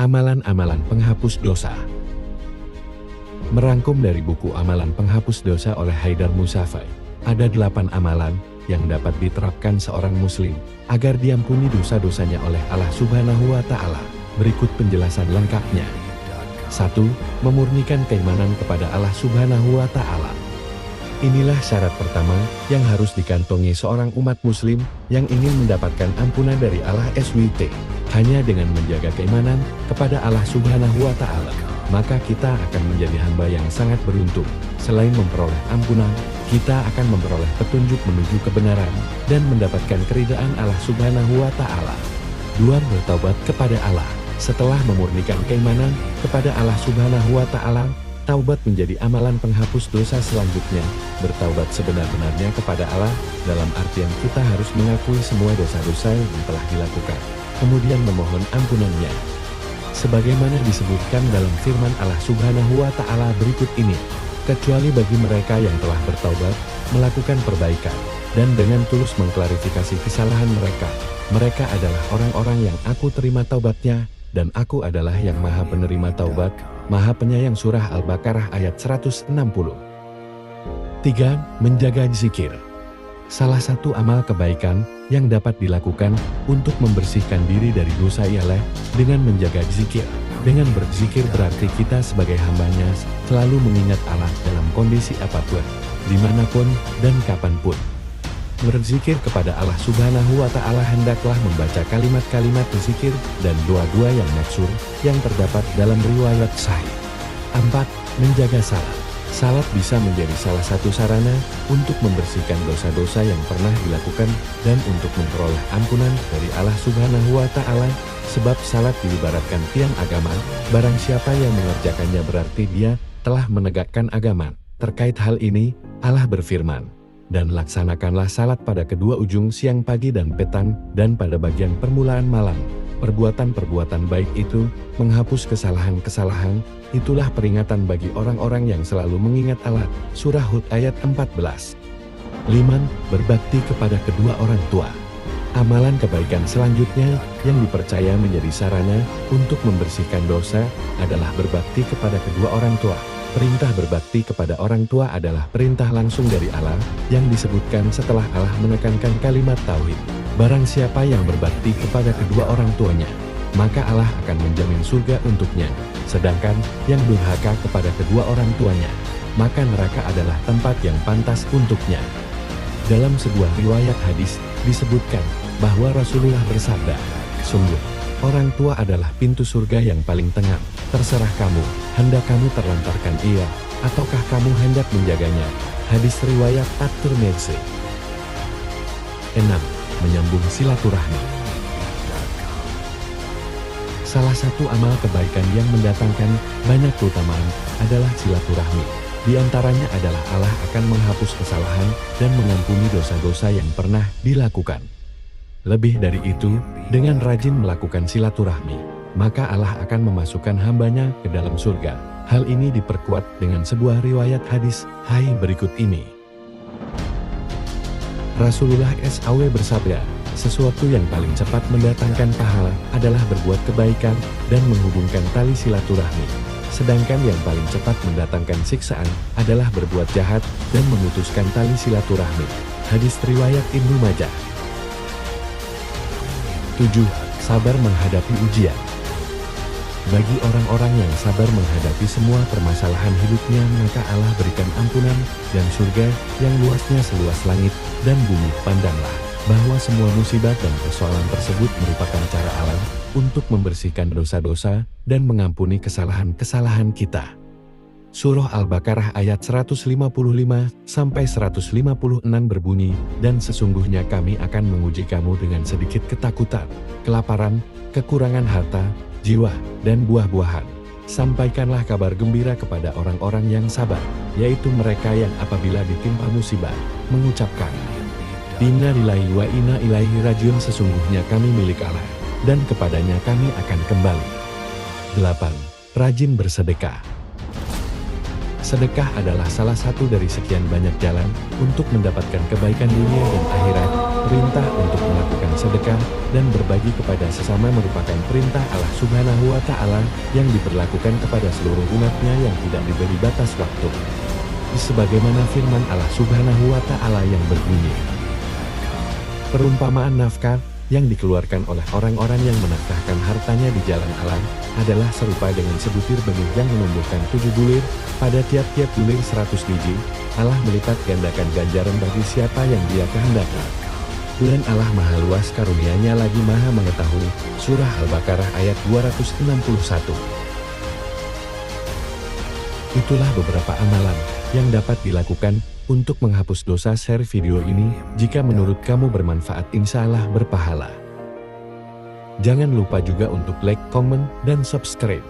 Amalan-amalan penghapus dosa. Merangkum dari buku Amalan Penghapus Dosa oleh Haidar Musaffai, ada 8 amalan yang dapat diterapkan seorang muslim agar diampuni dosa-dosanya oleh Allah Subhanahu wa Ta'ala. Berikut penjelasan lengkapnya. 1. Memurnikan keimanan kepada Allah Subhanahu wa Ta'ala. Inilah syarat pertama yang harus dikantongi seorang umat muslim yang ingin mendapatkan ampunan dari Allah SWT. Hanya dengan menjaga keimanan kepada Allah Subhanahu wa Ta'ala, maka kita akan menjadi hamba yang sangat beruntung. Selain memperoleh ampunan, kita akan memperoleh petunjuk menuju kebenaran dan mendapatkan keridaan Allah Subhanahu wa Ta'ala. 2. Bertaubat kepada Allah. Setelah memurnikan keimanan kepada Allah Subhanahu wa Ta'ala, taubat menjadi amalan penghapus dosa selanjutnya. Bertaubat sebenar-benarnya kepada Allah, dalam artian kita harus mengakui semua dosa-dosa yang telah dilakukan, kemudian memohon ampunannya. Sebagaimana disebutkan dalam firman Allah Subhanahu wa Ta'ala berikut ini, kecuali bagi mereka yang telah bertaubat, melakukan perbaikan, dan dengan tulus mengklarifikasi kesalahan mereka, mereka adalah orang-orang yang aku terima taubatnya, dan aku adalah yang maha penerima taubat, maha penyayang. Surah Al-Baqarah ayat 160. 3. Menjaga zikir. Salah satu amal kebaikan yang dapat dilakukan untuk membersihkan diri dari dosa ialah dengan menjaga zikir. Dengan berzikir berarti kita sebagai hambanya selalu mengingat Allah dalam kondisi apapun, dimanapun, dan kapanpun. Berzikir kepada Allah Subhanahu wa Ta'ala hendaklah membaca kalimat-kalimat zikir dan doa-doa yang maksur yang terdapat dalam riwayat sahih. 4. Menjaga salat. Salat bisa menjadi salah satu sarana untuk membersihkan dosa-dosa yang pernah dilakukan dan untuk memperoleh ampunan dari Allah Subhanahu wa Ta'ala, sebab salat diibaratkan tiang agama. Barang siapa yang mengerjakannya berarti dia telah menegakkan agama. Terkait hal ini, Allah berfirman, "Dan laksanakanlah salat pada kedua ujung siang, pagi dan petang, dan pada bagian permulaan malam." Perbuatan-perbuatan baik itu menghapus kesalahan-kesalahan, itulah peringatan bagi orang-orang yang selalu mengingat Allah. Surah Hud ayat 14. 5. Berbakti kepada kedua orang tua. Amalan kebaikan selanjutnya yang dipercaya menjadi sarana untuk membersihkan dosa adalah berbakti kepada kedua orang tua. Perintah berbakti kepada orang tua adalah perintah langsung dari Allah yang disebutkan setelah Allah menekankan kalimat tauhid. Barang siapa yang berbakti kepada kedua orang tuanya, maka Allah akan menjamin surga untuknya. Sedangkan yang durhaka kepada kedua orang tuanya, maka neraka adalah tempat yang pantas untuknya. Dalam sebuah riwayat hadis disebutkan bahwa Rasulullah bersabda, "Sungguh, orang tua adalah pintu surga yang paling tengah. Terserah kamu, hendak kamu terlantarkan ia, ataukah kamu hendak menjaganya." Hadis riwayat At-Tirmidzi. 6. Menyambung silaturahmi. Salah satu amal kebaikan yang mendatangkan banyak keutamaan adalah silaturahmi. Di antaranya adalah Allah akan menghapus kesalahan dan mengampuni dosa-dosa yang pernah dilakukan. Lebih dari itu, dengan rajin melakukan silaturahmi, maka Allah akan memasukkan hambanya ke dalam surga. Hal ini diperkuat dengan sebuah riwayat hadis berikut ini. Rasulullah SAW bersabda, "Sesuatu yang paling cepat mendatangkan pahala adalah berbuat kebaikan dan menghubungkan tali silaturahmi. Sedangkan yang paling cepat mendatangkan siksaan adalah berbuat jahat dan memutuskan tali silaturahmi." Hadis riwayat Ibnu Majah. 7. Sabar menghadapi ujian. Bagi orang-orang yang sabar menghadapi semua permasalahan hidupnya, maka Allah berikan ampunan dan surga yang luasnya seluas langit dan bumi. Pandanglah bahwa semua musibah dan persoalan tersebut merupakan cara Allah untuk membersihkan dosa-dosa dan mengampuni kesalahan-kesalahan kita. Surah Al-Baqarah ayat 155-156 berbunyi, "Dan sesungguhnya kami akan menguji kamu dengan sedikit ketakutan, kelaparan, kekurangan harta, jiwa, dan buah-buahan. Sampaikanlah kabar gembira kepada orang-orang yang sabar, yaitu mereka yang apabila ditimpa musibah, mengucapkan, 'Inna lillahi wa inna ilaihi rajiun,' sesungguhnya kami milik Allah, dan kepadanya kami akan kembali." 8. Rajin bersedekah. Sedekah adalah salah satu dari sekian banyak jalan untuk mendapatkan kebaikan dunia dan akhirat. Perintah untuk melakukan sedekah dan berbagi kepada sesama merupakan perintah Allah Subhanahu wa Ta'ala yang diberlakukan kepada seluruh umatnya yang tidak diberi batas waktu. Sebagaimana firman Allah Subhanahu wa Ta'ala yang berbunyi, perumpamaan nafkah yang dikeluarkan oleh orang-orang yang menafkahkan hartanya di jalan Allah adalah serupa dengan sebutir benih yang menumbuhkan 7 bulir, pada tiap-tiap bulir 100 biji. Allah melipat gandakan ganjaran bagi siapa yang Dia kehendaki. Dan Allah Maha Luas karunia-Nya lagi Maha Mengetahui. Surah Al-Baqarah ayat 261. Itulah beberapa amalan yang dapat dilakukan untuk menghapus dosa. Share video ini jika menurut kamu bermanfaat, insya Allah berpahala. Jangan lupa juga untuk like, komen, dan subscribe.